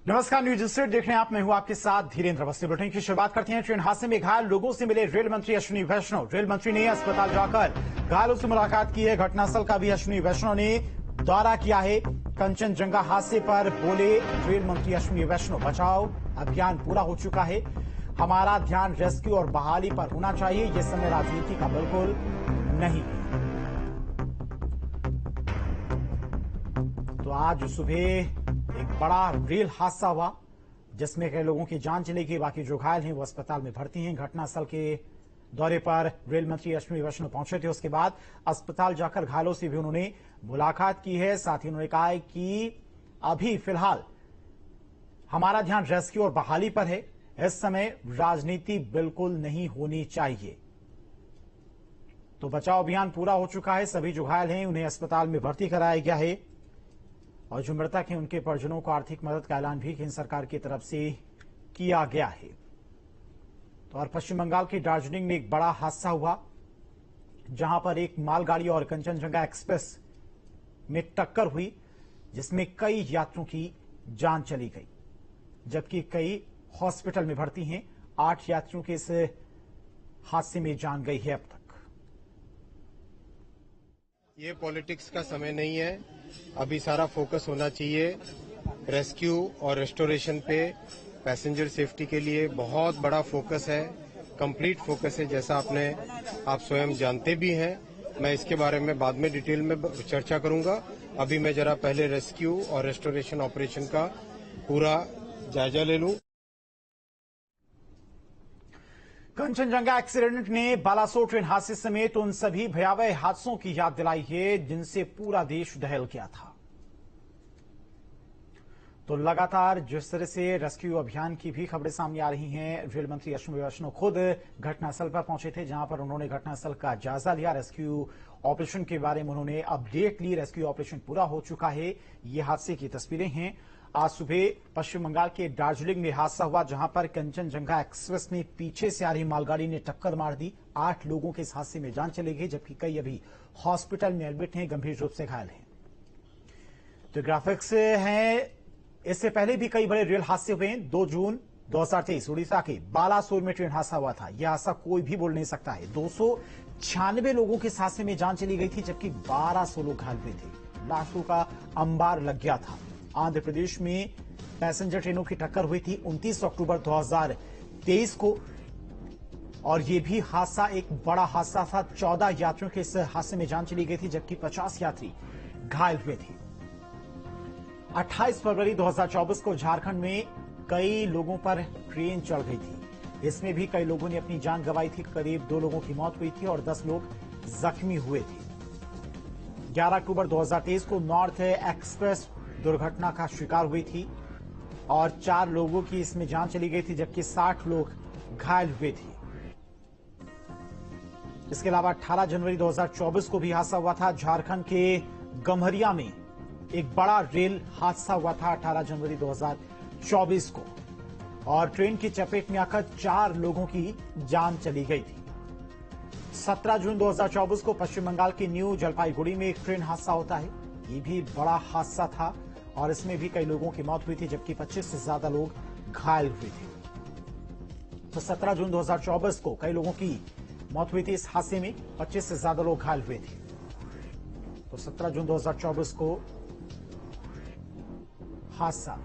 नमस्कार, news street देख रहे हैं आप। मैं हूं आपके साथ धीरेन्द्र अवस्थी। बुलेटिन की शुरुआत करते हैं। ट्रेन हादसे में घायल लोगों से मिले रेल मंत्री अश्विनी वैष्णव। रेल मंत्री ने अस्पताल जाकर घायलों से मुलाकात की है। घटनास्थल का भी अश्विनी वैष्णव ने दौरा किया है। कंचनजंगा हादसे पर बोले रेल मंत्री अश्विनी वैष्णव, बचाव अभियान पूरा हो चुका है, हमारा ध्यान रेस्क्यू और बहाली पर होना चाहिए, यह समय राजनीति का बिल्कुल नहीं। तो आज सुबह एक बड़ा रेल हादसा हुआ जिसमें कई लोगों की जान चली गई। बाकी जो घायल हैं वो अस्पताल में भर्ती हैं। घटनास्थल के दौरे पर रेल मंत्री अश्विनी वैष्णव पहुंचे थे। उसके बाद अस्पताल जाकर घायलों से भी उन्होंने मुलाकात की है। साथ ही उन्होंने कहा है कि अभी फिलहाल हमारा ध्यान रेस्क्यू और बहाली पर है, इस समय राजनीति बिल्कुल नहीं होनी चाहिए। तो बचाव अभियान पूरा हो चुका है। सभी जो घायल हैं उन्हें अस्पताल में भर्ती कराया गया है और जो मृतक हैं उनके परिजनों को आर्थिक मदद का ऐलान भी केंद्र सरकार की तरफ से किया गया है। तो और पश्चिम बंगाल के दार्जिलिंग में एक बड़ा हादसा हुआ जहां पर एक मालगाड़ी और कंचनजंगा एक्सप्रेस में टक्कर हुई जिसमें कई यात्रियों की जान चली गई, जबकि कई हॉस्पिटल में भर्ती हैं। 8 यात्रियों के इस हादसे में जान गई है अब तक। ये पॉलिटिक्स का समय नहीं है, अभी सारा फोकस होना चाहिए रेस्क्यू और रेस्टोरेशन पे। पैसेंजर सेफ्टी के लिए बहुत बड़ा फोकस है, कंप्लीट फोकस है, जैसा आप स्वयं जानते भी हैं। मैं इसके बारे में बाद में डिटेल में चर्चा करूंगा। अभी मैं जरा पहले रेस्क्यू और रेस्टोरेशन ऑपरेशन का पूरा जायजा ले लूं। कंचनजंगा एक्सीडेंट ने बालासोर ट्रेन हादसे समेत उन सभी भयावह हादसों की याद दिलाई है जिनसे पूरा देश दहल गया था। तो लगातार जिस तरह से रेस्क्यू अभियान की भी खबरें सामने आ रही हैं, रेल मंत्री अश्विनी वैष्णव खुद घटनास्थल पर पहुंचे थे जहां पर उन्होंने घटनास्थल का जायजा लिया। रेस्क्यू ऑपरेशन के बारे में उन्होंने अपडेट ली। रेस्क्यू ऑपरेशन पूरा हो चुका है। ये हादसे की तस्वीरें हैं। आज सुबह पश्चिम बंगाल के दार्जिलिंग में हादसा हुआ जहां पर कंचनजंगा एक्सप्रेस में पीछे से आ रही मालगाड़ी ने टक्कर मार दी। 8 लोगों के इस हादसे में जान चली गई, जबकि कई अभी हॉस्पिटल में एडमिट हैं, गंभीर रूप से घायल हैं। तो ग्राफिक्स हैं। इससे पहले भी कई बड़े रेल हादसे हुए हैं। 2 जून 2023 उड़ीसा के बालासोर में ट्रेन हादसा हुआ था। यह हादसा कोई भी बोल नहीं सकता है। 296 लोगों के इस हादसे में जान चली गई थी, जबकि 1200 लोग घायल हुए थे। लाशों का अंबार लग गया था। आंध्र प्रदेश में पैसेंजर ट्रेनों की टक्कर हुई थी 29 अक्टूबर 2023 को, और यह भी हादसा एक बड़ा हादसा था। 14 यात्रियों के इस हादसे में जान चली गई थी, जबकि 50 यात्री घायल हुए थे। 28 फरवरी 2024 को झारखंड में कई लोगों पर ट्रेन चढ़ गई थी। इसमें भी कई लोगों ने अपनी जान गंवाई थी। करीब 2 लोगों की मौत हुई थी और 10 लोग जख्मी हुए थे। 11 अक्टूबर 2023 को नॉर्थ एक्सप्रेस दुर्घटना का शिकार हुई थी और 4 लोगों की इसमें जान चली गई थी, जबकि 60 लोग घायल हुए थे। इसके अलावा 18 जनवरी 2024 को भी हादसा हुआ था। झारखंड के गम्हरिया में एक बड़ा रेल हादसा हुआ था 18 जनवरी 2024 को, और ट्रेन की चपेट में आकर 4 लोगों की जान चली गई थी। 17 जून 2024 को पश्चिम बंगाल के न्यू जलपाईगुड़ी में एक ट्रेन हादसा होता है। ये भी बड़ा हादसा था और इसमें भी कई लोगों की मौत हुई थी, जबकि 25 से ज्यादा लोग घायल हुए थे। तो 17 जून 2024 को कई लोगों की मौत हुई थी इस हादसे में, 25 से ज्यादा लोग घायल हुए थे। तो 17 जून 2024 को हादसा